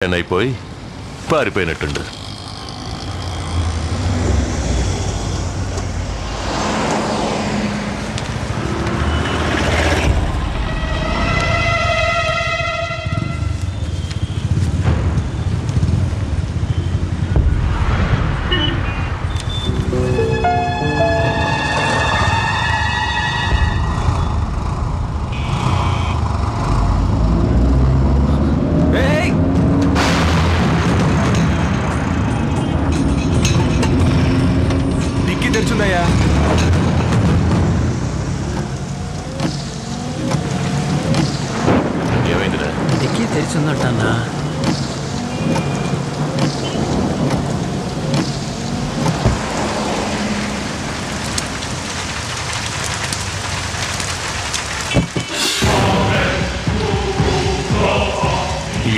అయిపోయి పారిపోయినట్టుండు. ఏమైందిరా? డిక్కీ తెరిచిందట్టన్నా.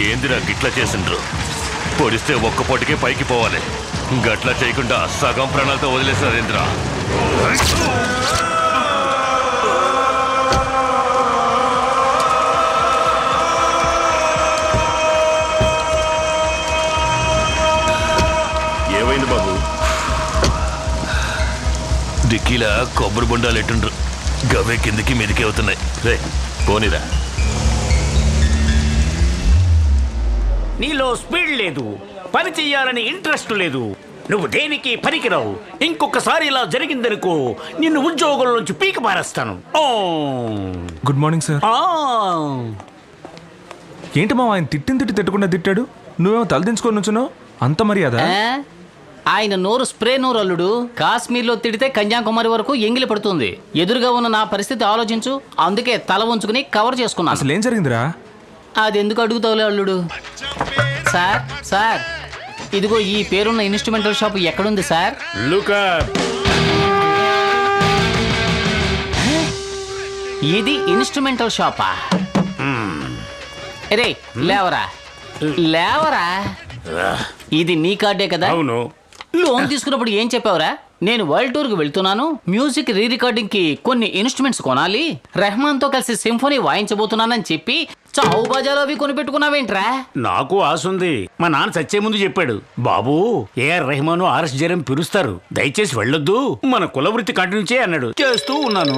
ఏందిరా గిట్లా చేసిండ్రు? పొడిస్తే ఒక్క పొటికే పైకి పోవాలి. గట్లా చేయకుండా సగం ప్రాణాలతో వదిలేసారేంద్రా? ఏమైంది బాబు? డిక్కీలా కొబ్బరి బొండాలు ఎట్టుండ్రు, గవే కిందికి మీదికి అవుతున్నాయి. రే పోనీరా. నీలో స్పీడ్ లేదు, పని చెయ్యాలని ఇంట్రెస్ట్ లేదు, నువ్వు దేనికి పనికిరావు. ఇంకొకసారి ఇలా జరిగిందనుకో నిన్ను ఉద్యోగంలో నుంచి పీక పారేస్తాను. Good morning sir. ఏంటి మా ఆయన తిట్టకుండా తిట్టాడు, నువ్వేమో తలదించుకొని నుంచున్నావు? అంత మర్యాద? ఆయన నోరు స్ప్రే నోరు అల్లుడు. కాశ్మీర్లో తిడితే కన్యాకుమారి వరకు ఎంగిలి పడుతుంది. ఎదురుగా ఉన్న నా పరిస్థితి ఆలోచించు. అందుకే తల ఉంచుకుని కవర్ చేసుకున్నా. అసలు ఏం జరిగిందిరా? అది ఎందుకు అడుగుతావులే అల్లుడు. సార్ సార్ ఇదిగో ఈ పేరున్న ఇన్స్ట్రుమెంటల్ షాప్ ఎక్కడుంది సార్? ఇది ఇన్స్ట్రుమెంటల్ షాపా? రే లేవరా లేవరా. ఇది నీ కార్డే కదా? అవును. లోన్ తీసుకున్నప్పుడు ఏం చెప్పావురా? నేను వరల్డ్ టూర్ కి వెళ్తున్నాను, మ్యూజిక్ రీ రికార్డింగ్ కి కొన్ని ఇన్స్ట్రుమెంట్స్ కొనాలి, రెహమాన్ తో కలిసి సింఫోనీ వాయించబోతున్నానని చెప్పి చావు బాజాలు అవి కొనిపెట్టుకున్నావేంట్రా? నాకు ఆశ ఉంది. మా నాన్న చచ్చే ముందు చెప్పాడు, బాబు ఏఆర్ రెహమాను ఆర్ఎస్ జయరాం పిలుస్తారు, దయచేసి వెళ్ళొద్దు, మన కులవృత్తి కంటిన్యూ చేయి అన్నాడు. చేస్తూ ఉన్నాను.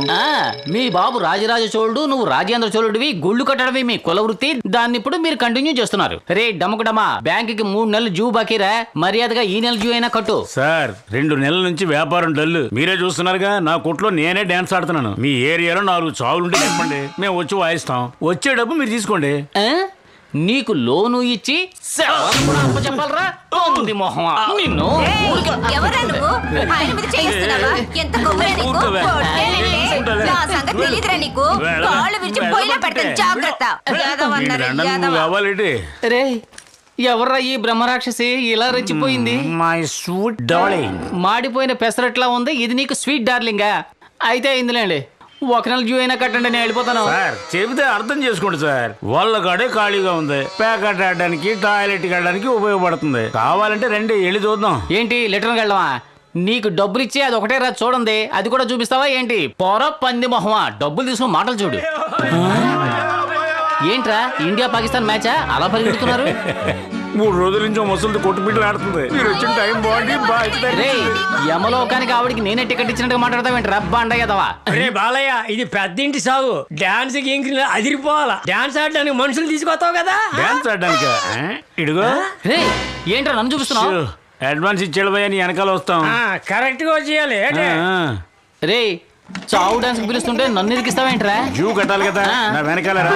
మీ బాబు రాజరాజ చోళుడు, నువ్వు రాజేంద్ర చోళుడివి. గుళ్ళు కట్టడమే మీ కులవృత్తి, దాన్ని ఇప్పుడు మీరు కంటిన్యూ చేస్తున్నారు. రే డమకుడమా, బ్యాంక్ కి 3 నెలలు జూ బాకీరా, మర్యాదగా ఈ నెల జూ అయినా కట్టు. సార్ 2 నెలల నుంచి వ్యాపారం డల్లు, మీరే చూస్తున్నారుగా. నా కొట్లో నేనే డాన్స్ ఆడుతున్నాను. మీ ఏరియాలో 4 చావులుంటే చెప్పండి, మేము వచ్చి వాయిస్తాం. వచ్చే డబ్బు మీరు తీసుకోండి. నీకు లోను ఇచ్చి చెప్పాలరా మొహమా నిన్ను. రే ఎవర్రా ఈ బ్రహ్మరాక్షసి ఇలా రెచ్చిపోయింది? మాడిపోయిన పెసరట్లా ఉంది. ఇది నీకు స్వీట్ డార్లింగా? అయితే అయిందిలేండి, 1 నెల డ్యూ అయినా కట్టండి, నేను వెళ్ళిపోతాను. సార్ చెబితే అర్థం చేసుకోండి సార్. వాళ్ళ కాడే ఖాళీగా ఉంది, ప్యాకెట్ ఆడడానికి టాయిలెట్ వెళ్ళడానికి ఉపయోగపడుతుంది. కావాలంటే రండి వెళ్ళి చూద్దాం. ఏంటి లెటర్కి వెళ్ళవా? నీకు డబ్బులు ఇచ్చి అది ఒకటే రా చూడండి, అది కూడా చూపిస్తావా ఏంటి? పొర పంది మొహమా, డబ్బులు తీసుకుని మాటలు చూడు. ఏంట్రా ఇండియా పాకిస్తాన్ మ్యాచా అలా పరిగెడుతున్నారు? 3 రోజుల నుంచి ముసలితో కొట్టుబిడ్డలు ఆడుతుంది. మీరు వచ్చిన టైం బాగుంది. రే యమలోకానికి ఆవిడికి నేనే టికెట్ ఇచ్చినట్టుగా మాట్లాడతావేంటి రబ్బా అండగదవా? రే బాలయ్య, ఇది పెద్దింటి సాగు. డాన్స్ కి అదిరిపోవాలా. డాన్స్ ఆడడానికి మనుషులు తీసుకొస్తావు కదా? డాన్స్ ఆడడానికి ఇడుగో. రే ఏంట్రా నన్ను చూపిస్తున్నావు? అడ్వాన్స్ ఇచ్చాడు భయ్యా, నీ వెనకాల వస్తాం. కరెక్ట్ గా వచ్చేయాలి. రే చావు డాన్స్ పిలుస్తుంటే నన్ను ఇరికిస్తావేంట్రా? జూ కట్టాలి కదా, నా వెనకాల రా.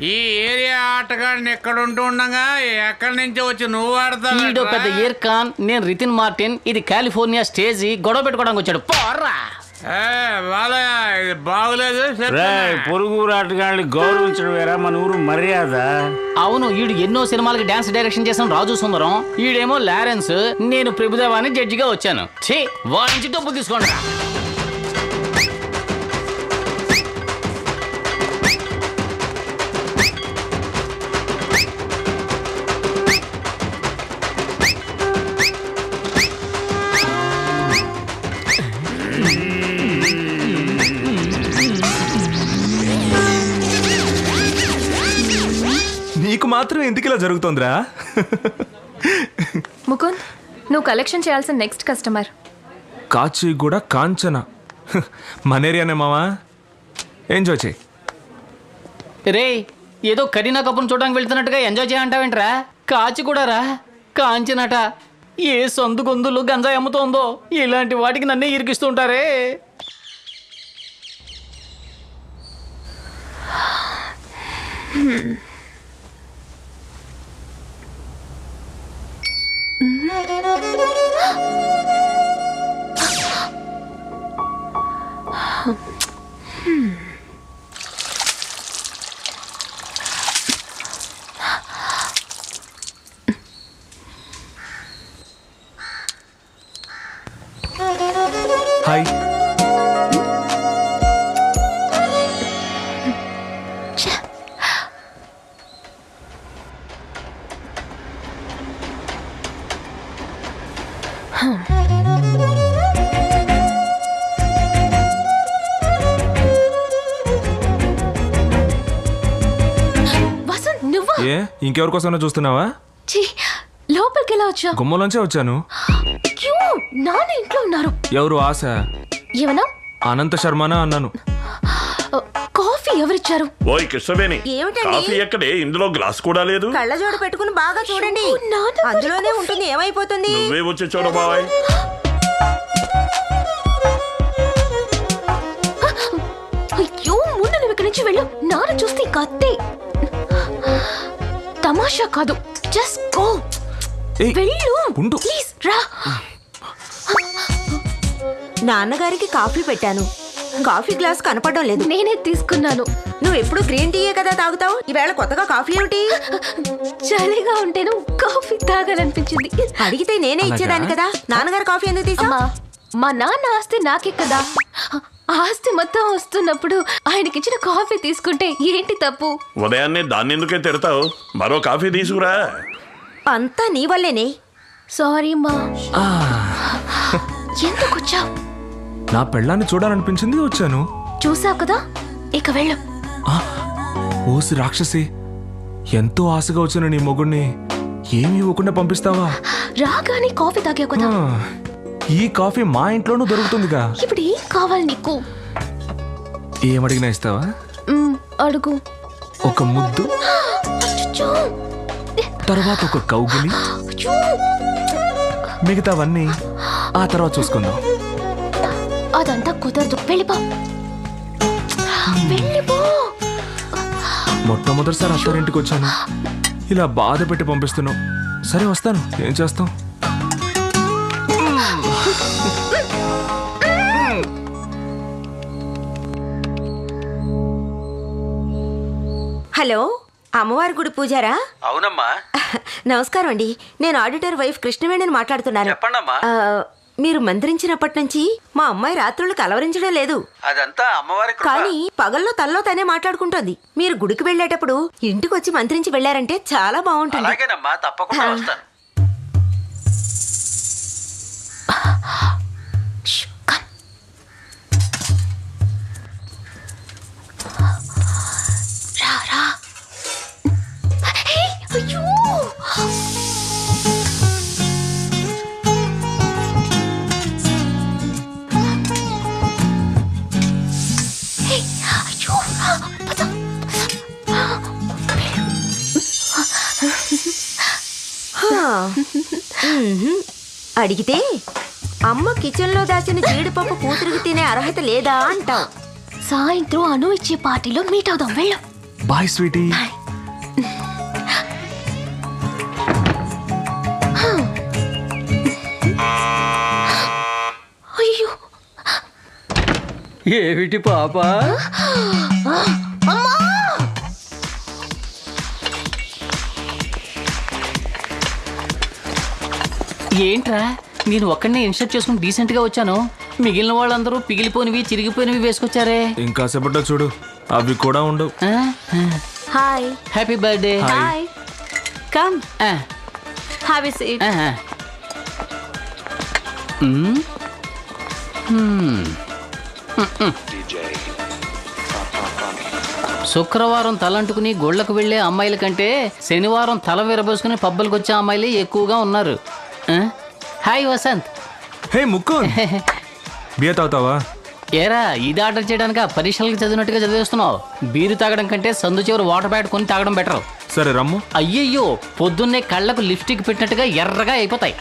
ఈ ఏరియా ఆటగాడిని ఎక్కడ ఉంటుండగా ఎక్కడి నుంచి వచ్చి నువ్వు ఆడతావు? ఈడో పెద్ద ఇయర్ ఖాన్, నేను రితిన్ మార్టిన్. ఇది కాలిఫోర్నియా స్టేజీ, గొడవ పెట్టుకోవడానికి వచ్చాడు. పోరా ఇది బాగులేదు. పొరుగు ఆటగాళ్ళని గౌరవించడం వేరా మన ఊరు మర్యాద. అవును, ఈడు ఎన్నో సినిమాలకి డాన్స్ డైరెక్షన్ చేసిన రాజు సుందరం, ఈడేమో లారెన్స్, నేను ప్రభుదేవాని జడ్జిగా వచ్చాను. ఛీ, వాయించి డబ్బులు తీసుకోండి. మాత్రం ఎందుకు ఇలా జరుగుతుందిరా? ముకుంద్, నువ్వు కలెక్షన్ చేయాల్సిన నెక్స్ట్ కస్టమర్. కాచిగూడ కాంచన. మనేరియానే మావా, ఎంజాయ్ చేయి. రే, ఏదో కరీనా కపూర్ చూడడానికి వెళ్తున్నట్టుగా ఎంజాయ్ చేయంటావేంట్రా? కాచి కూడా రా, కాంచినట. ఏ సొందు గొంతులు గంజాయి అమ్ముతోందో ఇలాంటి వాటికి నన్నే ఇరికిస్తుంటారే. హాయ్. వసంత్, నువ్వా? ఏ ఇంకెవరికోసమైనా చూస్తున్నావా? లోపలికి ఎలా వచ్చా? గుమ్మలోంచే వచ్చాను. నాన్న ఇంట్లో ఉన్నారు. ఎవరు? ఆశ. ఏమన్నా? అనంత శర్మనా అన్నాను. కాఫీ ఎవరిచ్చారు? ఓయ్ కృష్ణవేణి, ఏమిటండి? కాఫీ ఎక్కడే? ఇందులో గ్లాస్ కూడా లేదు. కళ్ళజోడు పెట్టుకుని బాగా చూడండి, నాన్న అందులోనే ఉంటుంది. ఏమైపోతుంది? నువ్వే వచ్చి చూడ బాయ్. అయ్యో, ముందు నువ్వు ఇక్కడి నుంచి వెళ్ళు. నాన్న చూస్తే కత్తి. తమాషా కాదు, జస్ట్ గో. వెళ్ళు ప్లీజ్, రా. నాన్నగారికి కాఫీ పెట్టాను, కాఫీ గ్లాస్ కనపడడం లేదు. నేనే తీసుకున్నాను. నువ్వు ఎప్పుడు గ్రీన్ టీయే కదా తాగుతావు, ఈవేళ కొత్తగా కాఫీ ఏమిటి? చలిగా ఉంటేను కాఫీ తాగాలనిపించింది. అడిగితే నేనే ఇచ్చేదాన్ని కదా. నాన్నగారు కాఫీ ఎందుకు తీసా? మా నాన్న ఆస్తి నాకే కదా. ఆస్తి మొత్తం వస్తున్నప్పుడు ఆయనకిచ్చిన కాఫీ తీసుకుంటే ఏంటి తప్పు? ఉదయాన్నే దాన్ని ఎందుకే తిడతావు? మరో కాఫీ తీసుకురా. అంతా నీ వల్లేనే. సారీ మా. ఎందుకు వచ్చావు? నా పెళ్ళాన్ని చూడాలనిపించింది, వచ్చాను. చూసావు కదా, ఇక వెళ్ళు. ఓసి రాక్షసి, ఎంతో ఆశగా వచ్చిన నీ మొగుడిని ఏమీ ఇవ్వకుండా పంపిస్తావా? రాగానే కాఫీ తాగావు కదా. ఈ కాఫీ మా ఇంట్లోనూ దొరుకుతుందిగా. ఇప్పుడు ఏం కావాలి నీకు? ఏమడిగినా ఇస్తావా? అడుగు. ఒక ముద్దు, తర్వాత ఒక కౌగిలి, మిగతావన్నీ ఆ తర్వాత చూసుకుందాం. అదంతా కుదరదు, వెళ్ళిపో. వెళ్ళిపో. మొట్టమొదటిసారి అత్తారింటికి వచ్చాను, ఇలా బాధ పెట్టి పంపిస్తున్నావు. సరే వస్తాను, ఏం చేస్తాం. హలో, అమ్మవారి గుడి పూజారా? అవునమ్మా. నమస్కారం అండి, నేను ఆడిటర్ వైఫ్ కృష్ణవేణిని మాట్లాడుతున్నాను. చెప్పండమ్మా. మీరు మంత్రించినప్పటి నుంచి మా అమ్మాయి రాత్రులు కలవరించడం లేదు. అదంతా అమ్మవారి కృప. కానీ పగల్లో తనలో తనే మాట్లాడుకుంటోంది. మీరు గుడికి వెళ్ళేటప్పుడు ఇంటికి వచ్చి మంత్రించి వెళ్ళారంటే చాలా బాగుంటుంది. అలాగేనమ్మా, తప్పకుండా వస్తాను. అడిగితే అమ్మ కిచెన్ లో దాచిన జీడిపప్పు కూతురికి తినే అర్హత లేదా అంటావు. సాయంత్రం అను ఇచ్చే పార్టీలో మీట్ అవుదాం, వెళ్ళు. Bye sweetie. అయ్యో, ఏమిటి పాప? ఏంట్రా, నేను ఒక్కడినే ఇన్స్టర్ట్ చేసుకుని డీసెంట్ గా వచ్చాను. మిగిలిన వాళ్ళందరూ పిగిలిపోయినవి చిరిగిపోయినవి వేసుకొచ్చారే. ఇంకా సేపట్లో చూడు, అవి కూడా ఉండవు. Hi, happy birthday. Hi, come have a seat. DJ. శుక్రవారం తలంటుకుని గోళ్లకు వెళ్లే అమ్మాయిల కంటే శనివారం తల విరబోసుకుని పబ్బులకు వచ్చే అమ్మాయిలే ఎక్కువగా ఉన్నారు. హాయ్ వసంత్. హే ముక్కు, బియర్ తాగుతావా? ఏరా, ఇది ఆర్డర్ చేయడానికి పరీక్షలకు చదివినట్టుగా చదివేస్తున్నావు. బీరు తాగడం కంటే సందు చివరి వాటర్ బ్యాట్ కొని తాగడం బెటర్. సరే రమ్ము. అయ్యయ్యో, పొద్దున్నే కళ్ళకు లిప్స్టిక్ పెట్టినట్టుగా ఎర్రగా అయిపోతాయి.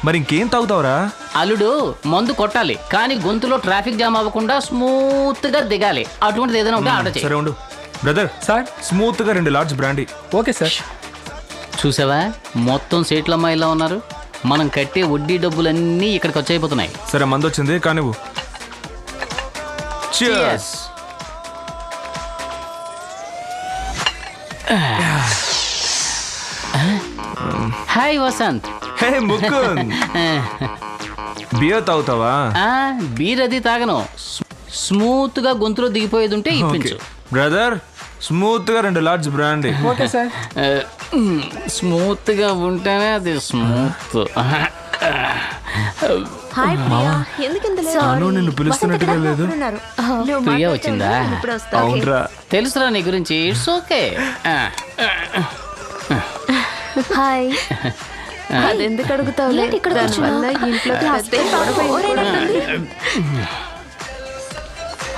మరి ఇంకేం తాగుతావురా? అల్లుడు, మందు కొట్టాలి కానీ గొంతులో ట్రాఫిక్ జామ్ అవ్వకుండా స్మూత్ గా దిగాలి. అటువంటిది ఏదైనా ఉంటే ఆర్డర్ చేయి. సరే ఉండు బ్రదర్. సార్ స్మూత్ గా 2 లార్జ్ బ్రాండీ. Okay sir. చూసావా, మొత్తం సీట్ల అమ్మాయిలా ఉన్నారు. మనం కట్టే వడ్డీ డబ్బులన్నీ ఇక్కడికి వచ్చైపోతున్నాయి. సరే మందు వచ్చింది కానీ నువ్వు. Cheers. హాయ్ వసంత్. హే ముకుంద్, బియర్ తాగుతావా? బీర్ అది తాగను. స్మూత్ గా గొంతులో దిగిపోయేది ఉంటే ఇప్పించు. బ్రదర్, స్మూత్ గా 2 large brandy. Okay sir. Smooth గా ఉంటేనే అది స్మూత్. హాయ్ ప్రియా, ఎందుకింత లేట్? అను నిన్ను పిలుస్తున్నట్టుగా లేదు. ప్రియా వచ్చిందా? అవునరా, తెలుసురా నీ గురించి. It's okay. హాయ్. అదెందుకు అడుగుతావు?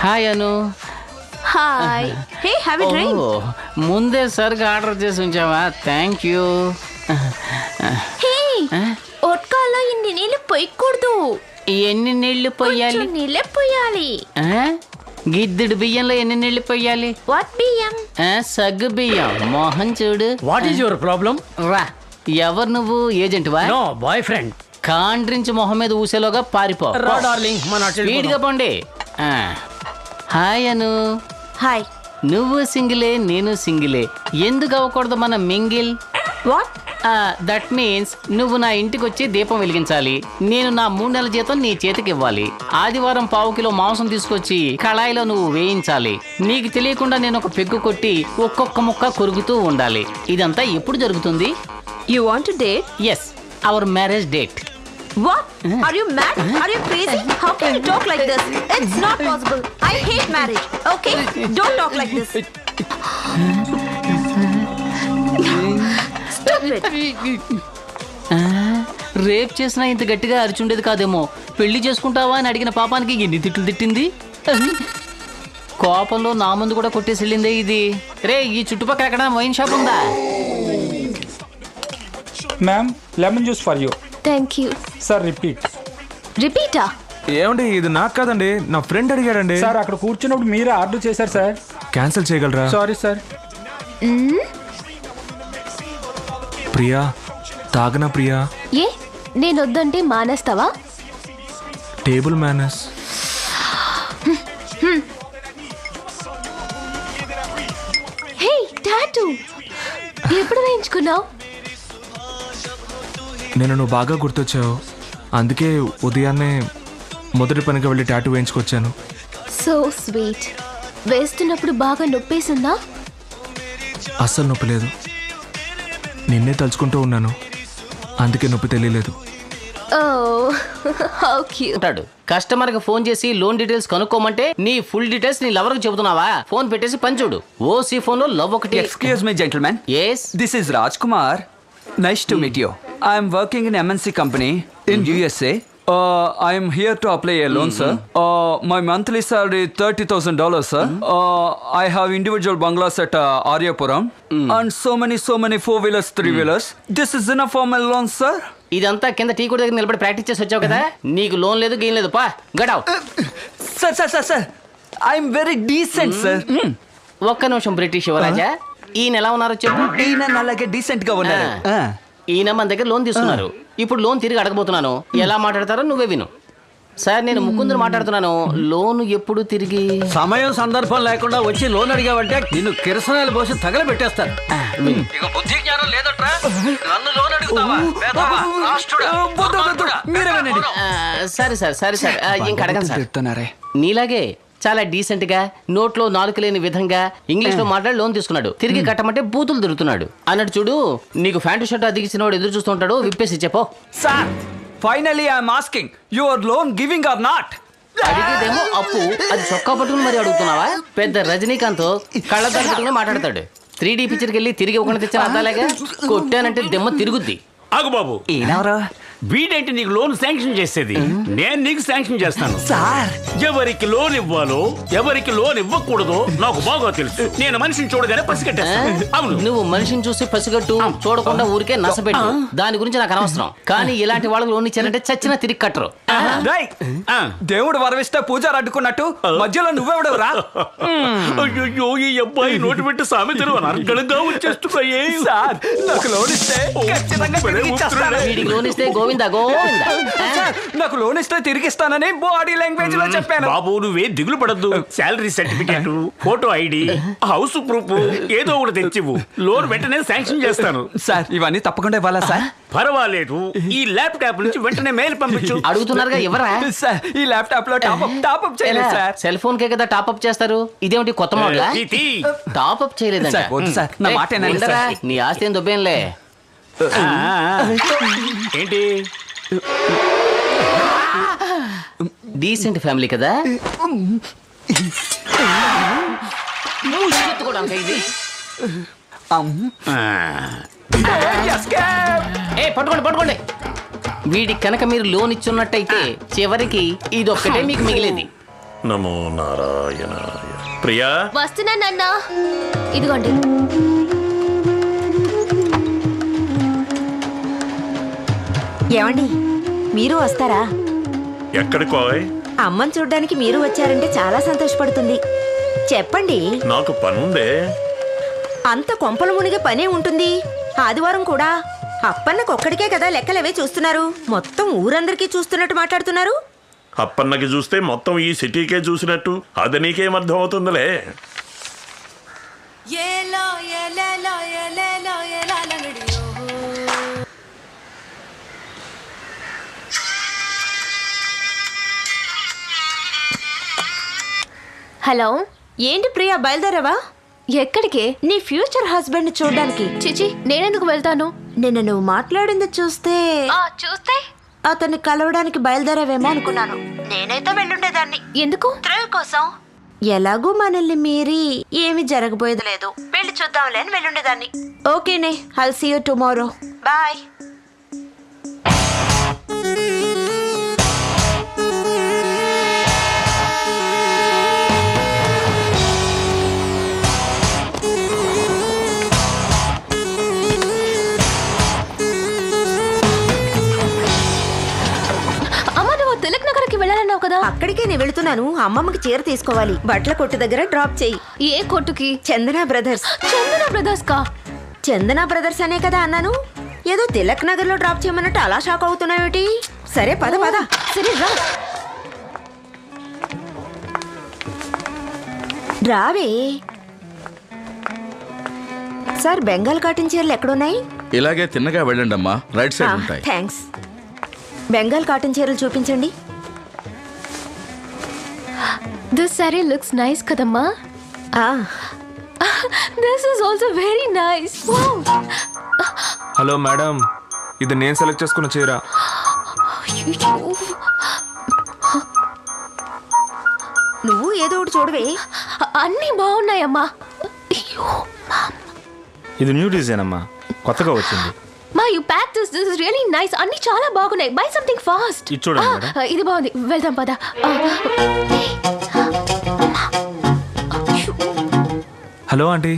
Hi Anu. Hi. Hey, have a drink. ముందే సరిగా ఆర్డర్ చేసి ఉంచావా? Thank you. హే, ఒట్కాలో ఇన్ని నీళ్ళు పొయ్యకూడదు. ఎన్ని నీళ్లు పొయ్యాలి? నీళ్ళే పొయ్యాలి. గిద్దెడు బియ్యంలో ఎన్ని నీళ్లు పొయ్యాలి? వాట్ బియ్యం? సగ్గు బియ్యం. మోహన్ చూడు. What is your problem? రా. ఎవరు నువ్వు? ఏజెంట్ వా? No, boy friend. కాండ్రించి మొహం మీద ఊసేలోగా పారిపో. రా డార్లింగ్, మన స్పీడ్ గా పోండి. హాయ్ అను. హాయ్. నువ్వు సింగిలే, నేను సింగిలే. ఎందుకు అవ్వకూడదు మన మింగిల్? వాట్? దట్ మీన్స్ నువ్వు నా ఇంటికి వచ్చి దీపం వెలిగించాలి. నేను నా 3 నెలల జీతం నీ చేతికి ఇవ్వాలి. ఆదివారం 1/4 కిలో మాంసం తీసుకొచ్చి కళాయిలో నువ్వు వేయించాలి. నీకు తెలియకుండా నేను ఒక పెగ్గు కొట్టి ఒక్కొక్క ముక్క కొరుకుతూ ఉండాలి. ఇదంతా ఎప్పుడు జరుగుతుంది? You want to date? Yes, our marriage date. What? Are you mad? Are you crazy? How can you talk like this? It's not possible. I hate marriage. Okay? Don't talk like this. Stop it. Rape చేసినా ఇంత గట్టిగా అరిచుండేది కాదేమో. పెళ్లి చేసుకుంటావా అని అడిగిన పాపానికి ఎన్ని తిట్లు తిట్టింది. కోపంలో నా ముందు కూడా కొట్టేసి వెళ్ళిందే ఇది. రే, ఈ చుట్టుపక్కల ఎక్కడ వైన్ షాప్ ఉందా? Ma'am, lemon juice for you. Thank you sir. Repeat. రిపీటా? ఏమండి, ఇది నాకు కాదండి, నా ఫ్రెండ్ అడిగాడండి. సార్, అక్కడ కూర్చున్నప్పుడు మీరే ఆర్డర్ చేశారు సార్. క్యాన్సిల్ చేయగలరా? Sorry sir. ప్రియా, తాగనా ప్రియా? ఏ, నేను వద్దంటే మానేస్తావా? Table manners. హే, టాటూ ఎప్పుడు వేయించుకున్నావు? నేను నువ్వు బాగా గుర్తొచ్చావు, అందుకే ఉదయాన్నే మొదటి పనిగా వెళ్ళి టాటూ వేయించుకొచ్చాను. So sweet. వేస్తున్నప్పుడు బాగా నొప్పేసిందా? అస్సలు నొప్పి లేదు. నిన్నే తలుచుకుంటూ ఉన్నాను, అందుకే నొప్పి తెలియలేదు. అంటాడు. కస్టమర్ కి ఫోన్ చేసి లోన్ డీటెయిల్స్ కనుక్కోమంటే నీ ఫుల్ డీటెయిల్స్ నీ లవర్ కి చెబుతున్నావా? ఫోన్ పెట్టేసి పని చూడు. ఓసీ ఫోన్ లో లవ్ ఒకటి. Excuse me, gentlemen. Yes. This is Rajkumar. Nice to meet you. I am working in MNC company in USA. I am here to apply a loan, sir. My monthly salary $30,000, sir. I have individual bungalows at Aryapuram and so many 4-wheelers, 3-wheelers. This is enough for my loan, sir. ఇదంతా కింద tea కూడా దగ్గర నిలబడి practice చేసి వచ్చావు కదా. నీకు loan లేదు, గేమ్ లేదు. పా, get out. Sir. I am very decent, sir. ఒక్క నిమిషం బ్రిటిష్ యువరాజా, ఈయన ఎలా ఉన్నారో చెప్పు. ఈయన అలాగే డీసెంట్ గా ఉన్నారు. ఈయన మన దగ్గర లోన్ తీసుకున్నారు. ఇప్పుడు లోన్ తిరిగి అడగబోతున్నాను. ఎలా మాట్లాడతారో నువ్వే విను. సార్, నేను ముకుందుని మాట్లాడుతున్నాను. లోన్ ఎప్పుడు తిరిగి? సమయం సందర్భం లేకుండా వచ్చి లోన్ అడిగావంటే నిన్ను కిరసనాలు పోసి తగలబెట్టేస్తారు. బుద్ధి జ్ఞానం లేదట్రా, నన్ను లోన్ అడుగుతావా? సరే సార్, ఇంక అడగండి సార్. నీలాగే చాలా డీసెంట్ గా, నోట్లో నాలుక లేని విధంగా ఇంగ్లీష్ లో మాట్లాడి లోన్ తీసుకున్నాడు. తిరిగి కట్టమంటే బూతులు తిరుగుతున్నాడు అన్నట్టు చూడు. నీకు ప్యాంటు షర్ట్ అదిగిసిన వాడు ఎదురు చూస్తుంటాడు. విప్పేసి చెప్పో. Sir, finally I'm asking, your loan giving or not? అడిగేదేమో అప్పు, అది చొక్కా పట్టుకుని మరి అడుగుతున్నావా? పెద్ద రజనీకాంత్ కళ్ళ పట్టుకుని మాట్లాడతాడు. 3D పిక్చర్కి వెళ్ళి తిరిగి ఒకటి తెచ్చిన అద్దాలేగా, కొట్టానంటే దెమ్మ తిరుగుద్ది. ఆగు బాబు, ఈయనెవరు? వీడేంటి నీకు లోన్ శాంక్షన్ చేసేది? నేను నీకు శాంక్షన్ చేస్తాను సార్. ఎవరికి లోన్ ఇవ్వాలో ఎవరికి లోన్ ఇవ్వకూడదో నాకు బాగా తెలుసు. నేను మనిషిని చూడగానే పసిగట్టేస్తాను. అవును, నువ్వు మనిషిని చూసి పసిగట్టు, చూడకుండా ఊరికే నసపెట్టు. దాని గురించి నాకు అనవసరం. కానీ ఇలాంటి వాళ్ళకి లోన్ ఇచ్చారంటే చచ్చినా తిరిగి కట్టరు. దేవుడు వరవిస్తే పూజారు అడ్డుకున్నట్టు మధ్యలో నువ్వెవడవురా? అయ్యో, ఈ అబ్బాయి నోటి పెట్టి సామెతలు అనర్గళంగా వచ్చేస్తున్నాయే. సార్, నాకు లోన్ ఇస్తే ఖచ్చితంగా తిరిగి ఇచ్చేస్తాను. వీడికి లోన్ ఇస్తే గోవిందా గోవిందా. సార్, నాకు లోన్ ఇస్తే తిరిగి ఇస్తానని బాడీ లాంగ్వేజ్ లో చెప్పాను. బాబు, నువ్వే దిగులు పడద్దు. Salary certificate, photo ID, house proof ఏదో ఒకటి తెచ్చివు. లోన్ వెంటనే శాంక్షన్ చేస్తాను. సార్, ఇవన్నీ తప్పకుండా ఇవ్వాలా సార్? పర్వాలేదు, ఈ ల్యాప్టాప్ నుంచి వెంటనే మెయిల్ పంపించు. అడుగుతున్నారుగా ఎవరా? సార్, ఈ ల్యాప్టాప్ లో టాప్అప్ చేయలేదు సార్. సెల్ ఫోన్ కే కదా టాప్అప్ చేస్తారు. ఇదేమిటి కొత్త మోడల్? టాప్అప్ చేయలేదంట. సార్, వద్దు సార్, నా మాట వినండి సార్. నీ ఆస్తి ఏం దొబ్బేంలే. ఏంటి, డీసెంట్ ఫ్యామిలీ కదా. ఇది పట్టుకోండి పట్టుకోండి. వీడికి కనుక మీరు లోన్ ఇచ్చున్నట్టయితే చివరికి ఇదొక్కటే మీకు మిగిలేది. నమో నారాయణాయ. ప్రియా, వస్తున్నానన్నా. ఇదిగోండి. ఏమండి, మీరు వస్తారా? ఎక్కడికోయ్? అమ్మని చూడ్డానికి మీరు వచ్చారంటే చాలా సంతోషపడుతుంది. చెప్పండి. నాకు పనుందే. అంత కొంపలు మునిగే పనే ఉంటుంది. ఆదివారం కూడా. అప్పన్నకు ఒక్కడికే కదా లెక్కలవే చూస్తున్నారు. మొత్తం ఊరందరికీ చూస్తున్నట్టు మాట్లాడుతున్నారు. అప్పన్నకి చూస్తే మొత్తం ఈ సిటీకే చూసినట్టు. అది నీకేం అర్థం అవుతుందిలే. హలో, ఏంటి ప్రియా, బయలుదేరావా? ఎక్కడికి? నీ ఫ్యూచర్ హస్బెండ్ చూడడానికి. చిచి, నేనెందుకు వెళ్తాను? నిన్న నువ్వు మాట్లాడింది చూస్తే చూస్తే అతన్ని కలవడానికి బయలుదేరావేమో అనుకున్నాను. నేనైతే వెళ్ళుండేదాన్ని. ఎందుకు? థ్రిల్ కోసం. ఎలాగూ మనల్ని మీరి ఏమి జరగబోయేది లేదు. వెళ్ళి చూద్దాంలే అని వెళ్ళుండేదాన్ని. ఓకేనే, I'll see you tomorrow. Bye. వెళ్ళాలన్నావు కదా. అక్కడికే నేను వెళుతున్నాను. అమ్మమ్మకి చీర తీసుకోవాలి. బట్టల కొట్టు దగ్గర డ్రాప్ చేయి. ఏ కొట్టుకి? చందన బ్రదర్స్. చందన బ్రదర్స్ కా? చందన బ్రదర్స్ అనే కదా అన్నాను. ఏదో తిలక్ నగర్ లో డ్రాప్ చేయమన్నట్టు అలా షాక్ అవుతున్నావేటి? సరే పద పద. సరే రా. రావే. సార్, బెంగాల్ కాటన్ చీరలు ఎక్కడున్నాయి? ఇలాగే తిన్నగా వెళ్ళండి అమ్మా, రైట్ సైడ్ ఉంటాయి. థ్యాంక్స్. బెంగాల్ కాటన్ చీరలు చూపించండి. This saree looks nice kadamma. This is also very nice. Wow. Hello madam, ఇది నేను సెలెక్ట్ చేసుకున్న చీర. నువ్వు ఏదో ఒకటి చూడవే. అన్నీ బాగున్నాయమ్మా. ఇది న్యూ డిజైన్ అమ్మా, కొత్తగా వచ్చింది. మా you pack this. This is really nice. అన్నీ చాలా బాగున్నాయి. By something fast. ఇది చూడండి మేడం. ఇది బాగుంది. వెళ్దాం పద. హలో ఆంటీ,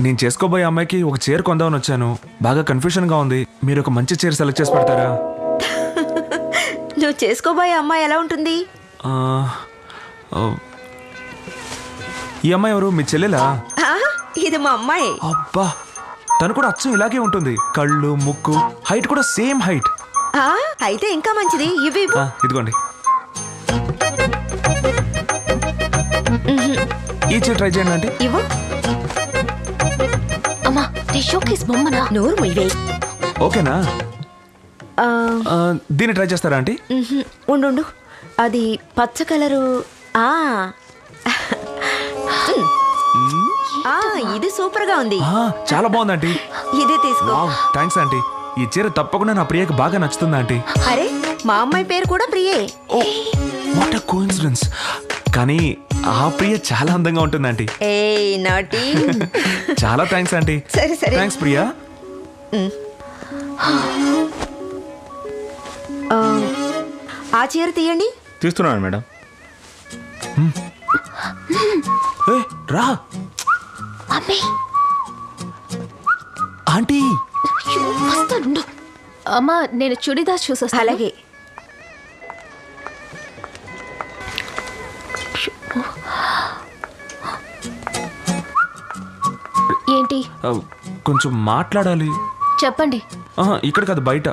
నేను చేసుకోబోయే అమ్మాయికి ఒక చీర కొందామని వచ్చాను. బాగా కన్ఫ్యూషన్ గా ఉంది. మీరు ఒక మంచి చీర సెలెక్ట్ చేసి పెడతారా? నువ్వు చేసుకోబోయే అమ్మాయి ఎలా ఉంటుంది? ఈ అమ్మాయి ఎవరు? మీ చెల్లెలా? ఇది మా అమ్మాయి. అబ్బా, తను కూడా అచ్చం ఇలాగే ఉంటుంది. కళ్ళు, ముక్కు, హైట్ కూడా సేమ్ హైట్. అయితే ఇంకా మంచిది. ఇవి ఇదిగోండి. ఈ చీర ట్రై చేయండి అంటే. ఇవ్వు. అమ్మా, నీ షోకేస్ బొమ్మనా? నోరు ముయ్యే. ఓకేనా? దీన్ని ట్రై చేస్తారా ఆంటీ? ఉండు, అది పచ్చ కలరు. ఇది సూపర్ గా ఉంది. చాలా బాగుంది ఆంటీ. ఇదే తీసుకో. Thanks aunty. ఈ చీర తప్పకుండా నా ప్రియకి బాగా నచ్చుతుంది ఆంటీ. అరే, మా అమ్మాయి పేరు కూడా ప్రియే. What a coincidence. కానీ ఆ ప్రియ చాలా అందంగా ఉంటుంది ఆంటీ. చాలా థ్యాంక్స్ ఆంటీ. సరే సరే థ్యాంక్స్ ప్రియా. ఆ చీర తీయండి. తీస్తున్నాను మేడం. రా ఆంటీ. అమ్మా నేను చుడిదార్ చూసి వస్తాను. అలాగే. ఏంటి? కొంచెం మాట్లాడాలి. చెప్పండి. ఇక్కడ కాదు బయట.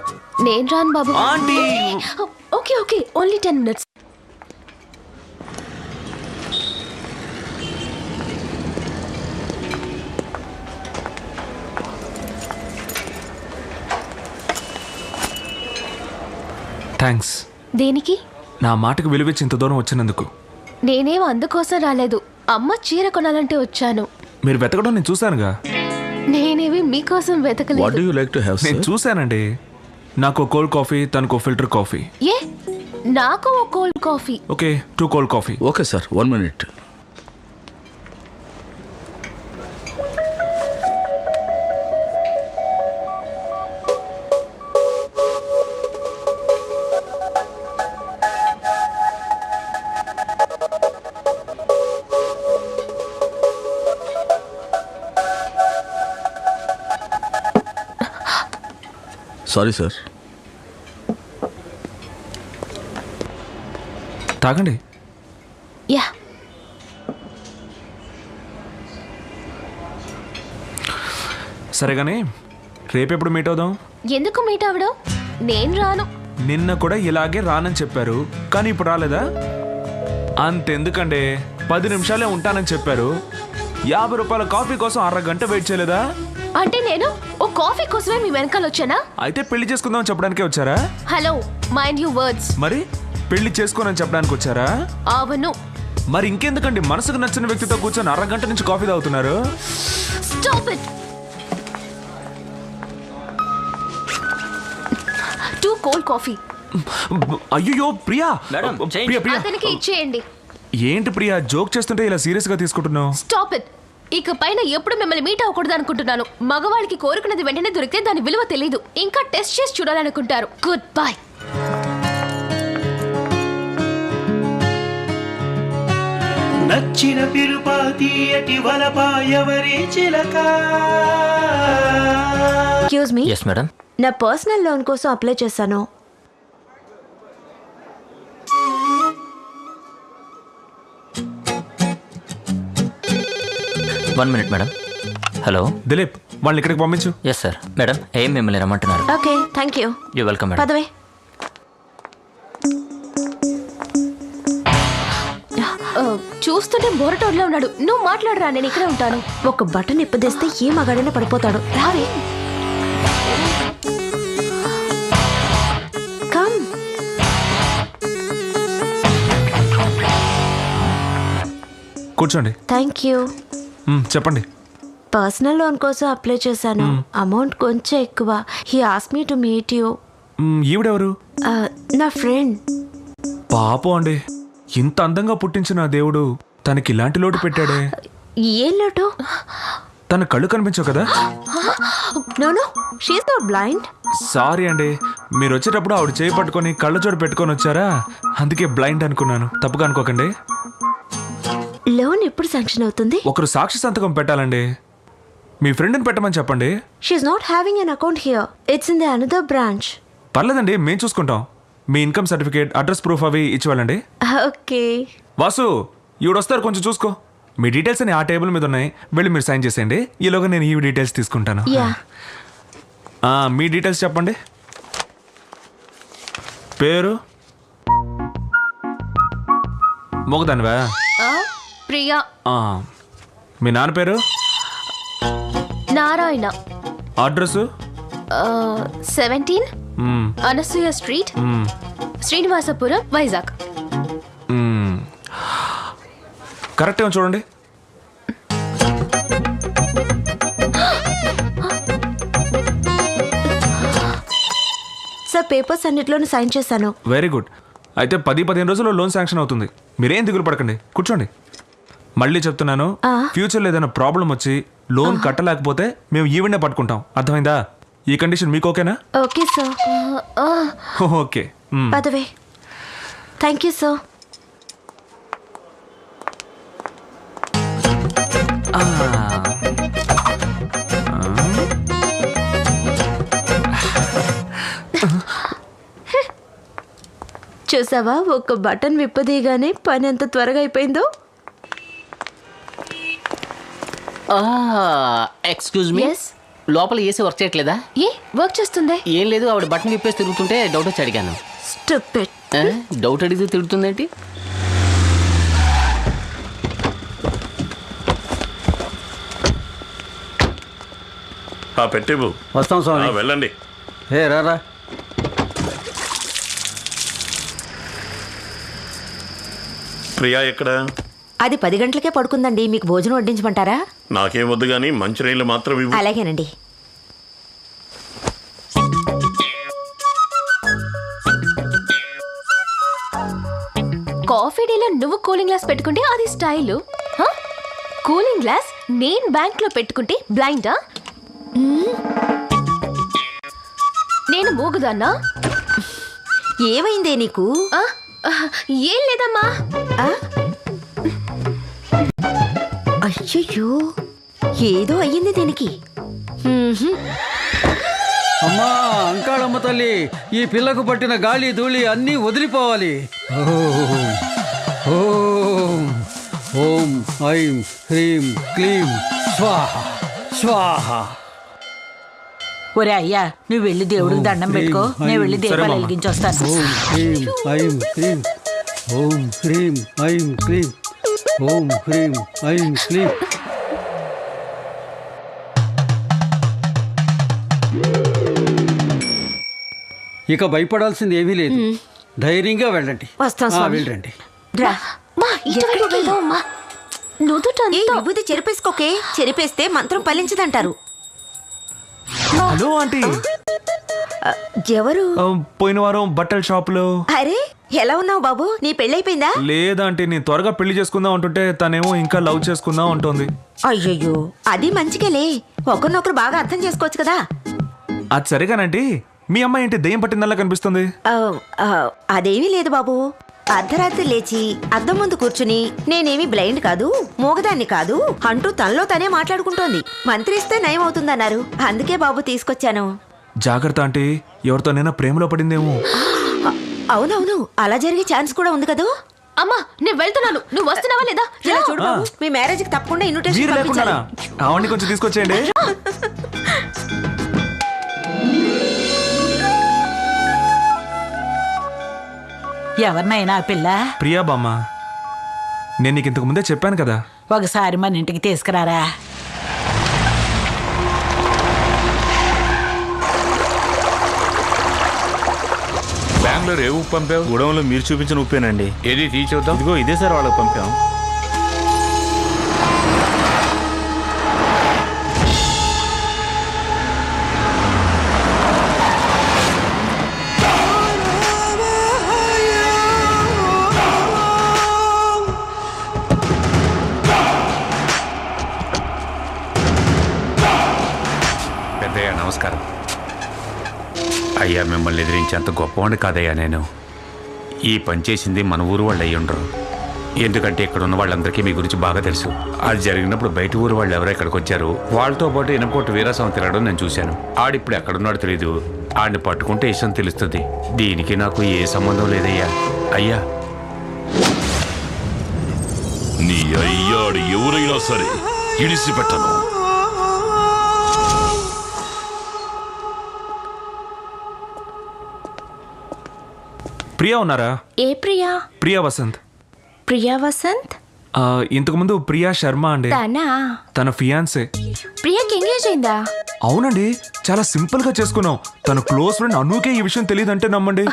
నేను రాను బాబు. Aunty. Okay okay only 10 minutes. Thanks. దేనికి? నా మాటకు విలువిచ్చి ఇంత దూరం వచ్చినందుకు. నేనేం అందుకోసం రాలేదు. అమ్మ చీర కొనాలంటే వచ్చాను. మీరు వెతకడం నేను చూశానుగా. నేనేవి మీకోసం వెతకలేదు. నేను చూశానండి. నాకు కోల్డ్ కాఫీ, తనకు ఫిల్టర్ కాఫీ. ఏ నాకు ఓ cold coffee. Okay 2 cold coffee. Okay sir 1 minute. Sorry sir. తాగండి. యా. సరేగానే రేపెప్పుడు మీట్ అవుదాం? ఎందుకు మీట్ అవ్వడం? నేను రాను. నిన్న కూడా ఇలాగే రానని చెప్పారు, కానీ ఇప్పుడు రాలేదా? అంతెందుకండి, 10 నిమిషాలే ఉంటానని చెప్పారు. 50 రూపాయల కాఫీ కోసం అరగంట వెయిట్ చేయలేదా? అంటే నేను ఓ కాఫీ కోసమే మీ వెనకాల వచ్చానా? అయితే పెళ్లి చేసుకుందాం చెప్పడానికే వచ్చారా? Hello mind you words. మరి పెళ్లి చేసుకోనని చెప్పడానికి వచ్చారా? అవును. మరి ఇంకెందుకండి మనసుకు నచ్చిన వ్యక్తితో కూర్చొని అరగంట నుంచి కాఫీ తాగుతున్నారు? Stop it. 2 cold coffee. అయ్యో ప్రియా. అతనికి ఇచ్చేయండి. ఏంటి ప్రియా జోక్ చేస్తుంటే ఇలా సీరియస్ గా తీసుకుంటున్నావు? Stop it. ఇక పైన ఎప్పుడు మిమ్మల్ని మీట్ అవ్వకూడదు అనుకుంటున్నాను. మగవాళ్ళకి కోరుకున్నది వెంటనే దొరికితే దాని విలువ తెలీదు. ఇంకా టెస్ట్ చేసి చూడాలనుకుంటారు. Good bye. నచ్చిన పిరుపాతీయటి వలపాయవరే చిలక. Excuse me. yes madam. నా పర్సనల్ లోన్ కోసం అప్లై చేశాను. One minute madam. Hello Dilip, వాళ్ళని ఇక్కడికి పంపించు. Yes sir. మేడం ఏం మిమ్మల్ని రమ్మంటున్నారు? Okay thank you. You welcome madam. పదవే. చూస్తుంటే బోరటోడ్లో ఉన్నాడు. నువ్వు మాట్లాడరా, నేను ఇక్కడే ఉంటాను. ఒక బటన్ ఇప్పదేస్తే ఏ మగాడైనా పడిపోతాడు. రావే. కమ్. కూర్చోండి. Thank you. చెప్పండి. పర్సనల్ లోన్ కోసం అప్లై చేశాను. అమౌంట్ కొంచెం ఎక్కువ. He ask me to meet you. ఈవిడెవరు? నా ఫ్రెండ్. పాపం అండి, ఇంత అందంగా పుట్టించిన దేవుడు తనకి ఇలాంటి లోటు పెట్టాడే. ఏం లోటు? తన కళ్ళు కనిపించవు కదా? No she is not blind. Sorry అండి, మీరు వచ్చేటప్పుడు ఆవిడ చేయి పట్టుకొని కళ్ళజోడు పెట్టుకొని వచ్చారా, అందుకే బ్లైండ్ అనుకున్నాను. తప్పుగా అనుకోకండి. లోన్ ఎప్పుడు శాంక్షన్ అవుతుంది? ఒకరు సాక్షి సంతకం పెట్టాలండి. మీ ఫ్రెండ్ని పెట్టమని చెప్పండి. She is not having an account here. It's in the another branch. పర్లేదండి, మేము చూసుకుంటాం. మీ ఇన్కమ్ సర్టిఫికేట్, అడ్రస్ ప్రూఫ్ అవి ఇచ్చివ్వాలండి. ఓకే. వాసు, ఈవిడొస్తారు, కొంచెం చూసుకో. మీ డీటెయిల్స్ అని ఆ టేబుల్ మీద ఉన్నాయి, వెళ్ళి మీరు సైన్ చేసేయండి. ఈలోగా నేను ఈ డీటెయిల్స్ తీసుకుంటాను. మీ డీటెయిల్స్ చెప్పండి. పేరు? మొగదానివా? ప్రియా. మీ నాన్న పేరు? Narayana. Address? 17 Anasuya street, Srinivasapuram, Vizag. Correct ఏమో చూడండి. సార్ పేపర్స్ అన్నిట్లోనూ సైన్ చేశాను. Very good. అయితే 10-15 రోజుల్లో లోన్ శాంక్షన్ అవుతుంది. మీరేం దిగులు పడకండి, కూర్చోండి. మళ్ళీ చెప్తున్నాను, ఫ్యూచర్లో ఏదైనా ప్రాబ్లం వచ్చి లోన్ కట్టలేకపోతే మేము ఈవెంటే పట్టుకుంటాం. అర్థమైందా? ఈ కండిషన్ మీకు ఓకేనా? Okay sir. ఓకే. పదవే. Thank you sir. చూసావా, ఒక్క బటన్ విప్పదీగానే పని ఎంత త్వరగా అయిపోయిందో. ఎక్స్క్యూజ్ మీ, లోపల ఏసీ వర్క్ చేయట్లేదా? ఏ వర్క్ చేస్తుంది? ఏం లేదు, ఆవిడ బటన్ విప్పేసి తిరుగుతుంటే డౌట్ వచ్చి అడిగాను. స్టూపిడ్. డౌట్ అడిగితే తిరుగుతుందేంటి? పెట్టివు. వస్తాం స్వామి. వెళ్ళండి. ఏ రారా. ప్రియా ఎక్కడ? అది 10 గంటలకే పడుకుందండి. మీకు భోజనం వడ్డించమంటారా? నాకేం వద్దు గానీ మంచినీళ్ళు మాత్రం ఇవ్వు. అలాగేనండి. కాఫీ డేలో నువ్వు కూలింగ్ గ్లాస్ పెట్టుకుంటే అది స్టైలు. కూలింగ్ గ్లాస్ నేను బ్యాంక్ లో పెట్టుకుంటే బ్లైండా? నేను మూగుదాన్నా? ఏమైందే నీకు? ఏం లేదమ్మా. అయ్యయ్యో, ఏదో అయ్యింది దీనికి. అమ్మా అంకాళమ్మ తల్లి, ఈ పిల్లకు పట్టిన గాలి ధూళి అన్నీ వదిలిపోవాలి. ఓం ఓం ఐం హ్రీం క్లీం స్వాహ స్వాహ. ఒరే అయ్యా, నువ్వు వెళ్ళి దేవుడికి దండం పెట్టుకో, నేను వెళ్ళి దీపాలు వెలిగించి వస్తాను. ఓం హ్రీం ఐం క్లీం, ఓం హ్రీం ఐం క్లీం, ఓం హ్రీం ఐం క్లీం. ఇక భయపడాల్సింది ఏమీ లేదు. ధైర్యంగా వెళ్ళండి. వెళ్ళండి. విభూతి చెరిపేసుకోకే. చెరిపేస్తే మంత్రం ఫలించదంటారు. Hello aunty. ఎవరు? పోయిన వారం బట్టల షాపులో. అరే, ఎలా ఉన్నావు బాబు? నీ పెళ్ళైపోయిందా? లేదంటే నేను త్వరగా పెళ్లి చేసుకుందాం అంటుంటే తనేమో ఇంకా లవ్ చేసుకుందాం అంటుంది. అయ్యయ్యో, అది మంచికేలే. ఒకరినొకరు బాగా అర్థం చేసుకోవచ్చు కదా. అది సరేగానండి, మీ అమ్మాయి ఏంటి దెయ్యం పట్టిందల్లా కనిపిస్తుంది? అదేమీ లేదు బాబు. అర్ధరాత్రి లేచి అద్దం ముందు కూర్చుని నేనేమి బ్లైండ్ కాదు, మూగదాన్ని కాదు అంటూ తనలో తనే మాట్లాడుకుంటోంది. మంత్రిస్తే నయం అవుతుందన్నారు. అందుకే బాబు తీసుకొచ్చాను. జాగ్రత్త ఆంటీ, ఎవరితోనైనా ప్రేమలో పడిందేమో. అవునవును, అలా జరిగే ఛాన్స్ కూడా ఉంది కదా. అమ్మా, నేను వెళ్తున్నాను. నువ్వు వస్తున్నావా లేదా? ఇలా చూడు బాబు, మీ మ్యారేజ్ కి తప్పకుండా ఇన్విటేషన్ పంపించాలి. ఆవిడ్ని కొంచెం తీసుకొచ్చేయండి. ఎవరినైనా పిల్ల? ప్రియా బామ్మ, నేను నీకు ఇంతకు ముందే చెప్పాను కదా. ఒకసారి మన ఇంటికి తీసుకురారా. బెంగళూరు ఏ ఉప్పు పంపావు? గూడెంలో మీరు చూపించిన ఉప్పేనండి. ఏది తీర్చొద్దాం. ఇదిగో ఇదే సార్ వాళ్ళకి పంపాం. నమస్కారం అయ్యా. మిమ్మల్ని ఎదిరించేంత గొప్పవాడిని కాదయ్యా నేను. ఈ పని చేసింది మన ఊరు వాళ్ళు అయ్యి ఉండరు. ఎందుకంటే ఇక్కడ ఉన్న వాళ్ళందరికీ మీ గురించి బాగా తెలుసు. అది జరిగినప్పుడు బయట ఊరు వాళ్ళు ఎవరో ఇక్కడికి వచ్చారు. వాళ్ళతో పాటు ఇనకోటి వీరాస్వామి తిరగడం నేను చూశాను. ఆడిప్పుడు ఎక్కడున్నాడో తెలీదు. ఆడిని పట్టుకుంటే ఇష్టం తెలుస్తుంది. దీనికి నాకు ఏ సంబంధం లేదయ్యా. అయ్యా, నీ అయ్యాడు ఎవరైనా సరే ఇడిసిపెట్టను. ప్రియా ఉన్నారా? ఏ ప్రియా? ప్రియా వసంత్. ప్రియా వసంత్? ఇంతకు ముందు ప్రియా శర్మ అండి. తన ఫియాన్సే. ప్రియాకి ఎంగేజ్ అయిందా? అవునండి, చాలా సింపుల్ గా చేసుకున్నాం. తన క్లోజ్ ఫ్రెండ్ అనుకే ఈ విషయం తెలియదంటే నమ్మండి.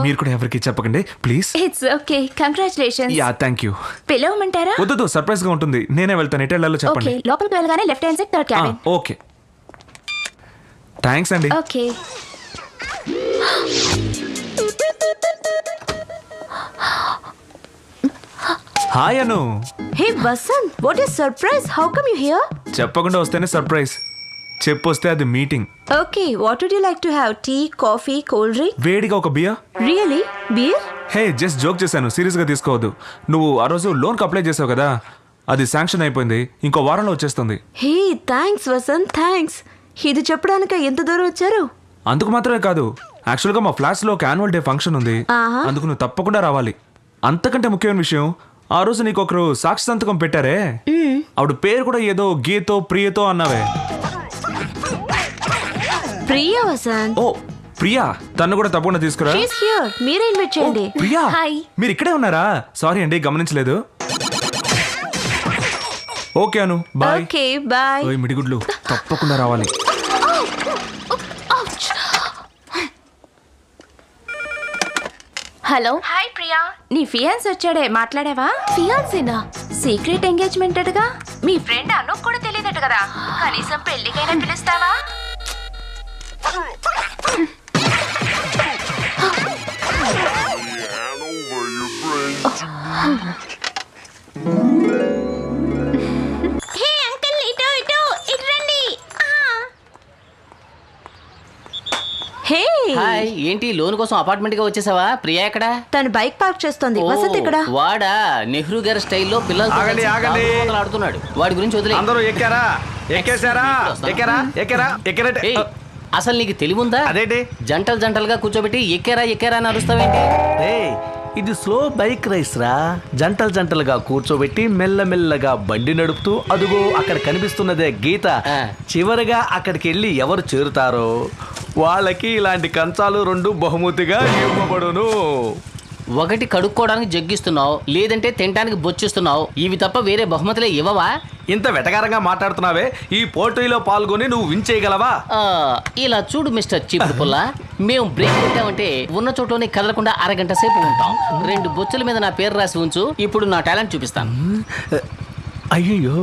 మీరు కూడా ఎవరికి చెప్పకండి please. It's okay, congratulations. Yeah thank you. పిలవమంటారా? వద్దు, సర్ప్రైజ్ గా ఉంటుంది. నేనే వెళ్తాను. ఎటు వెళ్ళాలో చెప్పండి. ఓకే, లోపలికి వెళ్ళగానే left hand side third cabin. Okay, thanks అండి. Okay. Hi Anu. Hey Vasanth, what is surprise? How come you here? చెప్పకుండా వస్తేనే సర్ప్రైజ్, చెప్పొస్తే అది meeting. Okay, what would you like to have? Tea, coffee, cold drink? వేడిగా ఒక beer. Really? Beer? Hey just joke చేశాను, serious గా తీసుకోవద్దు. నువ్వు ఆ రోజు లోన్ కి అప్లై చేసావు కదా, అది శాంక్షన్ అయిపోయింది, ఇంకో వారంలో వచ్చేస్తుంది. Hey thanks Vasanth, thanks. ఇది చెప్పడానికి ఎంత దూరం వచ్చారు? అందుకు మాత్రమే కాదు, యాక్చువల్గా మా ఫ్లాట్స్ లో ఒక యాన్యువల్ డే ఫంక్షన్ ఉంది, అందుకు నువ్వు తప్పకుండా రావాలి. అంతకంటే ముఖ్యమైన విషయం, ఆ రోజు నీకు ఒకరు సాక్షి సంతకం పెట్టారే, ఆవిడ పేరు కూడా ఏదో గీతో ప్రియతో అన్నావే. ప్రియా వసంత్. ఓ ప్రియా, తను కూడా తప్పకుండా తీసుకురా. మీరే ఇన్వైట్ చేయండి. ప్రియా, మీరు ఇక్కడే ఉన్నారా? సారీ అండి, గమనించలేదు. Okay Anu, bye. Okay bye. ఓయ్ మిడిగుడ్లు, తప్పకుండా రావాలి. హలో. హాయ్ ప్రియా, నీ ఫియాన్స్ వచ్చాడే, మాట్లాడావా? ఫియాన్సేనా? సీక్రెట్ ఎంగేజ్మెంట్ అటగా. మీ ఫ్రెండ్ అను కూడా తెలియదట కదా, కనీసం పెళ్లికైనా పిలుస్తావా? హే అంకుల్, ఇటు ఇటు ఇటు రండి. హే హాయ్, ఏంటి లోన్ కోసం అపార్ట్మెంట్ గా వచ్చేసావా? ప్రియా ఎక్కడ? తను బైక్ పార్క్ చేస్తుంది. వసంత్ ఇక్కడ. వాడా నెహ్రూ గారి స్టైల్లో పిల్లలతో ఆడుతున్నాడు. వాడి గురించి వదిలే. అందరూ ఎక్కారా? ఎక్కేసారా? ఎక్కారా? ఎక్కారా? ఎక్కరంటే అసలు నీకు తెలివుందా? అదేంటి జంటలు జంటలుగా కూర్చోబెట్టి ఎక్కారా ఎక్కారా అని అరుస్తావేంటి? ఇది స్లో బైక్ రైస్ రా. జంటలు జంటలుగా కూర్చోబెట్టి మెల్లమెల్లగా బండి నడుపుతూ, అదుగో అక్కడ కనిపిస్తున్నదే గీత, చివరిగా అక్కడికి వెళ్ళి ఎవరు చేరుతారో వాళ్ళకి ఇలాంటి కంచాలు 2 బహుమతిగా ఇవ్వబడును. ఒకటి కడుక్కోవడానికి జగ్గిస్తున్నావు, లేదంటే తినడానికి బొచ్చిస్తున్నావు. ఇవి తప్ప వేరే బహుమతులే ఇవ్వవా? ఇంత వెటకారంగా మాట్లాడుతున్నావే, ఈ పోటీలో పాల్గొని నువ్వు విన్ చేయగలవా? ఇలా చూడు మిస్టర్ చీపుడు పుల్ల, మేము బ్రేక్ పెట్టామంటే ఉన్న చోటలోనే కదలకుండా అరగంట సేపు ఉంటాం. 2 బొచ్చుల మీద నా పేరు రాసి ఉంచు, ఇప్పుడు నా టాలెంట్ చూపిస్తాను. అయ్యయ్యో,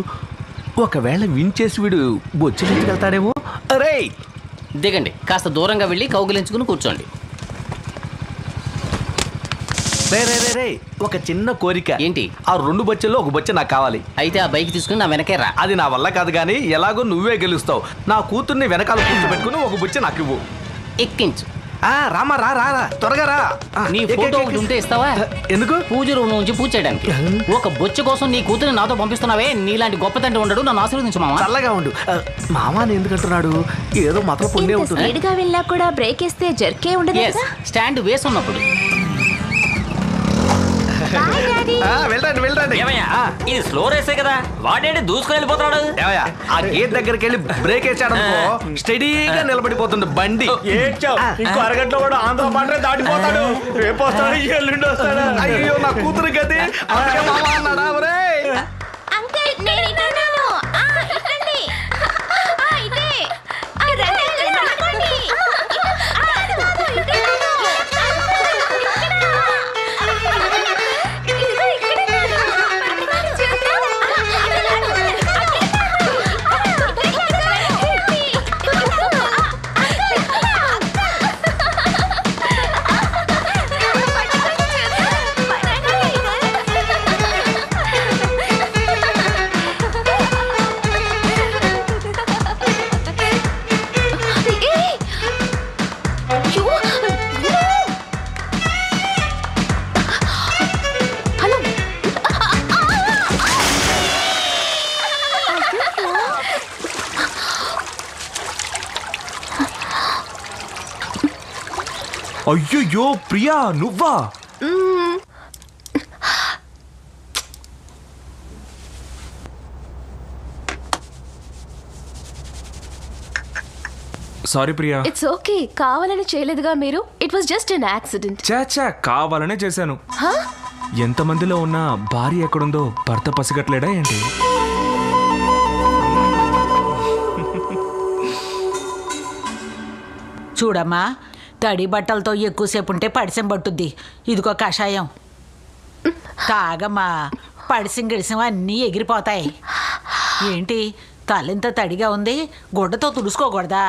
ఒకవేళ విన్ చేసి వీడు బొచ్చులెత్తుకెళ్తాడేమో. అరే దిగండి, కాస్త దూరంగా వెళ్ళి కౌగిలించుకుని కూర్చోండి. రే, ఒక చిన్న కోరిక. ఏంటి? ఆ 2 బొచ్చెల్లో ఒక బొచ్చె నాకు కావాలి. అయితే ఆ బైక్ తీసుకుని నా వెనకే రా. అది నా వల్ల కాదు కానీ, ఎలాగో నువ్వే గెలుస్తావు. నా కూతుర్ని వెనకాల కూర్చోబెట్టుకుని ఒక బొచ్చె నాకు ఇవ్వు. ఎక్కించు. రామా, రా త్వరగా రా. నీ ఫోటో ఒకటి ఉంటే ఇస్తావా? ఎందుకు? పూజ రూమ్ నుంచి పూజ చేయడానికి. ఒక బొచ్చ కోసం నీ కూతురు నాతో పంపిస్తున్నావే, నీలాంటి గొప్ప తండ్రి ఉండడు. నన్ను ఆశీర్వదించు మామ. చల్లగా ఉండు. మామాని ఎందుకంటున్నాడు? ఏదో మాత్రం పుణ్యం ఉంటుంది. స్పీడ్గా వెళ్ళా కూడా బ్రేక్ వేస్తే జర్కే ఉండదు కదా. స్టాండ్ వేసి ఉన్నప్పుడు. వెళ్ళండి. ఇది స్లో రేసే కదా, వాడేంటి దూసుకుని వెళ్ళిపోతున్నాడు? ఆ గేట్ దగ్గరికి వెళ్ళి బ్రేక్ వేసాడు అనుకో, స్టడీగా నిలబడిపోతుంది బండి. ఇంకో అరగంటలో కూడా ఆంధ్ర పాటలే దాటిపోతాడు. రేపు వస్తాడు, ఎల్లుండి వస్తాడు. అయ్యో నా కూతురు గది అన్నాడా? అంకుల్, నేను ఇటున్నాను. ఇటండి. ఇటే. రండి, నడకండి. అయ్యో ప్రియా, నువ్వా? సారీ ప్రియా. ఇట్స్ ఓకే, కావాలని చేయలేదుగా మీరు. It was just an accident. చాచా, కావాలనే చేశాను. ఎంతమందిలో ఉన్న భార్య ఎక్కడుందో భర్త పసిగట్లేడా ఏంటి? చూడమ్మా, తడి బట్టలతో ఎక్కువసేపు ఉంటే పడిసం పట్టుద్ది. ఇదిగో కషాయం తాగమ్మా, పడిసం గిడిసం అన్నీ ఎగిరిపోతాయి. ఏంటి తలెంత తడిగా ఉంది, గుడ్డతో తుడుచుకోకూడదా?